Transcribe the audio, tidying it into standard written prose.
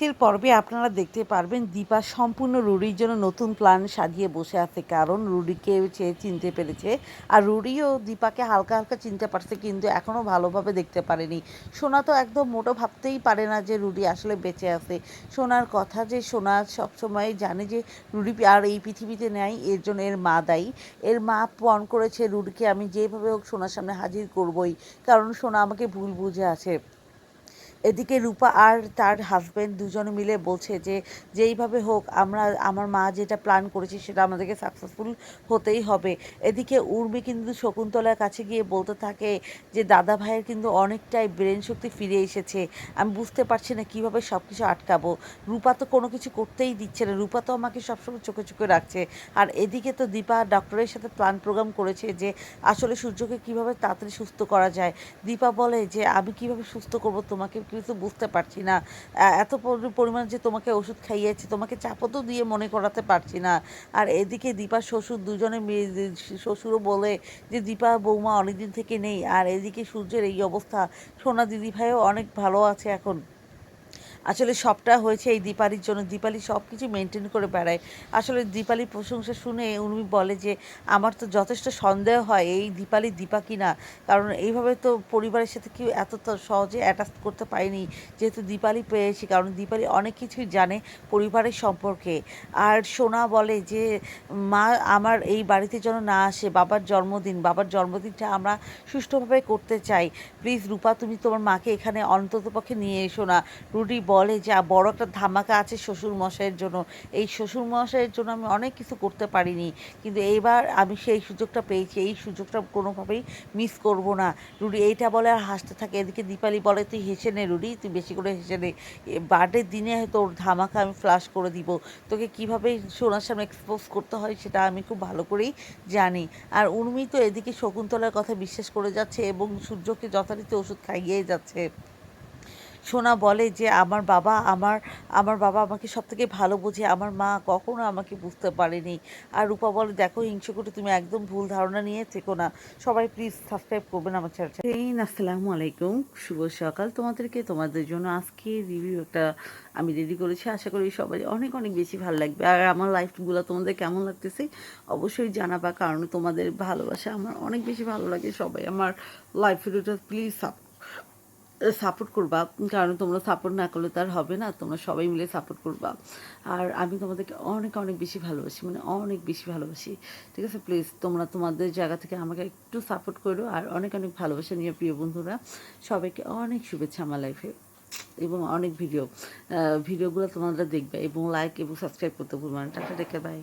আজকের পর্বে আপনারা দেখতে পারবেন দীপা সম্পূর্ণ রুডির জন্য নতুন প্ল্যান সাজিয়ে বসে আছে, কারণ রুডিকে সে চিনতে পেরেছে। আর রুডিও দীপাকে হালকা হালকা চিনতে পারছে, কিন্তু এখনও ভালোভাবে দেখতে পারেনি। সোনা তো একদম মোটো ভাবতেই পারে না যে রুডি আসলে বেঁচে আছে। সোনার কথা যে সোনা সবসময় জানে যে রুডি আর এই পৃথিবীতে নেয়, এর জন্য এর মা দায়ী। এর মা পণ করেছে রুডিকে আমি যেভাবে হোক সোনার সামনে হাজির করবই, কারণ সোনা আমাকে ভুল বুঝে আছে। এদিকে রূপা আর তার হাজব্যান্ড দুজনে মিলে বলছে যে যেইভাবে হোক আমার মা যেটা প্ল্যান করেছে সেটা আমাদেরকে সাকসেসফুল হতেই হবে। এদিকে উর্মি কিন্তু শকুন্তলার কাছে গিয়ে বলতে থাকে যে দাদা ভাইয়ের কিন্তু অনেকটাই ব্রেন শক্তি ফিরে এসেছে, আমি বুঝতে পারছি না কীভাবে সব কিছু আটকাবো। রূপা তো কোনো কিছু করতেই দিচ্ছে না, রূপা তো আমাকে সবসময় চোখে চোখে রাখছে। আর এদিকে তো দীপা ডক্টরের সাথে প্ল্যান প্রোগ্রাম করেছে যে আসলে সূর্যকে কীভাবে তাড়াতাড়ি সুস্থ করা যায়। দীপা বলে যে আমি কিভাবে সুস্থ করব তোমাকে কিছু বুঝতে পারছি না, এত পরিমাণ যে তোমাকে ওষুধ খাইয়েছি, তোমাকে চাপও তো দিয়ে মনে করাতে পারছি না। আর এদিকে দীপার শ্বশুর দুজনে শ্বশুরও বলে যে দীপা বৌমা অনেকদিন থেকে নেই। আর এদিকে সূর্যের এই অবস্থা, সোনা দিদি ভাইও অনেক ভালো আছে এখন। আসলে সবটা হয়েছে এই দীপালির জন্য, দীপালি সব কিছু মেনটেন করে বেড়ায়। আসলে দীপালির প্রশংসা শুনে উর্মি বলে যে আমার তো যথেষ্ট সন্দেহ হয় এই দীপালি দীপা কিনা, কারণ এইভাবে তো পরিবারের সাথে কেউ এত তো সহজে অ্যাটাচ করতে পারেনি, যেহেতু দীপালি পেয়েছি, কারণ দীপালি অনেক কিছুই জানে পরিবারের সম্পর্কে। আর সোনা বলে যে মা আমার এই বাড়িতে যেন না আসে, বাবার জন্মদিনটা আমরা সুষ্ঠুভাবে করতে চাই। প্লিজ রূপা তুমি তোমার মাকে এখানে অন্ততপক্ষে নিয়ে এসো না। রুডি বলে যে বড় একটা ধামাকা আছে শ্বশুরমশাইয়ের জন্য, এই শ্বশুরমশাইয়ের জন্য আমি অনেক কিছু করতে পারিনি, কিন্তু এইবার আমি সেই সুযোগটা পেয়েছি, এই সুযোগটা কোনোভাবেই মিস করব না। রুডি এইটা বলে আর হাসতে থাকে। এদিকে দীপালি বলে তুই হেসে নে রুডি, তুই বেশি করে হেসে নে, বার্থডের দিনে তোর ধামাকা আমি ফ্লাশ করে দিব, তোকে কীভাবে সোনার সামনে এক্সপোজ করতে হয় সেটা আমি খুব ভালো করেই জানি। আর উর্মি তো এদিকে শকুন্তলার কথা বিশ্বাস করে যাচ্ছে এবং সূর্যকে যথারীতি ওষুধ খাইয়েই যাচ্ছে। সোনা বলে যে আমার বাবা আমাকে সবথেকে ভালো বোঝে, আমার মা কখনো আমাকে বুঝতে পারেনি। আর রূপা বলে দেখো হিংসুকুটি তুমি একদম ভুল ধারণা নিয়ে থেকো না। সবাই প্লিজ সাবস্ক্রাইব করবেন আমার চ্যানেল। আসসালামু আলাইকুম, শুভ সকাল তোমাদের জন্য আজকে রিভিউ একটা আমি রেডি করেছি, আশা করি সবাই অনেক অনেক বেশি ভালো লাগবে। আর আমার লাইফগুলো তোমাদের কেমন লাগতেছে অবশ্যই জানাবা, কারণ তোমাদের ভালোবাসা আমার অনেক বেশি ভালো লাগে। সবাই আমার লাইফ ভিডিওটা প্লিজ সাপোর্ট করবা, কারণ তোমরা সাপোর্ট না করলে তার হবে না, তোমরা সবাই মিলে সাপোর্ট করবা। আর আমি তোমাদেরকে অনেক অনেক বেশি ভালোবাসি, মানে অনেক বেশি ভালোবাসি। ঠিক আছে, প্লিজ তোমরা তোমাদের জায়গা থেকে আমাকে একটু সাপোর্ট করো। আর অনেক অনেক ভালোবাসা নিয়ে প্রিয় বন্ধুরা, সবাইকে অনেক শুভেচ্ছা আমার লাইফে, এবং অনেক ভিডিওগুলো তোমরা দেখবে এবং লাইক এবং সাবস্ক্রাইব করতে ভুলবে না। টাটা, টেকে, বাই।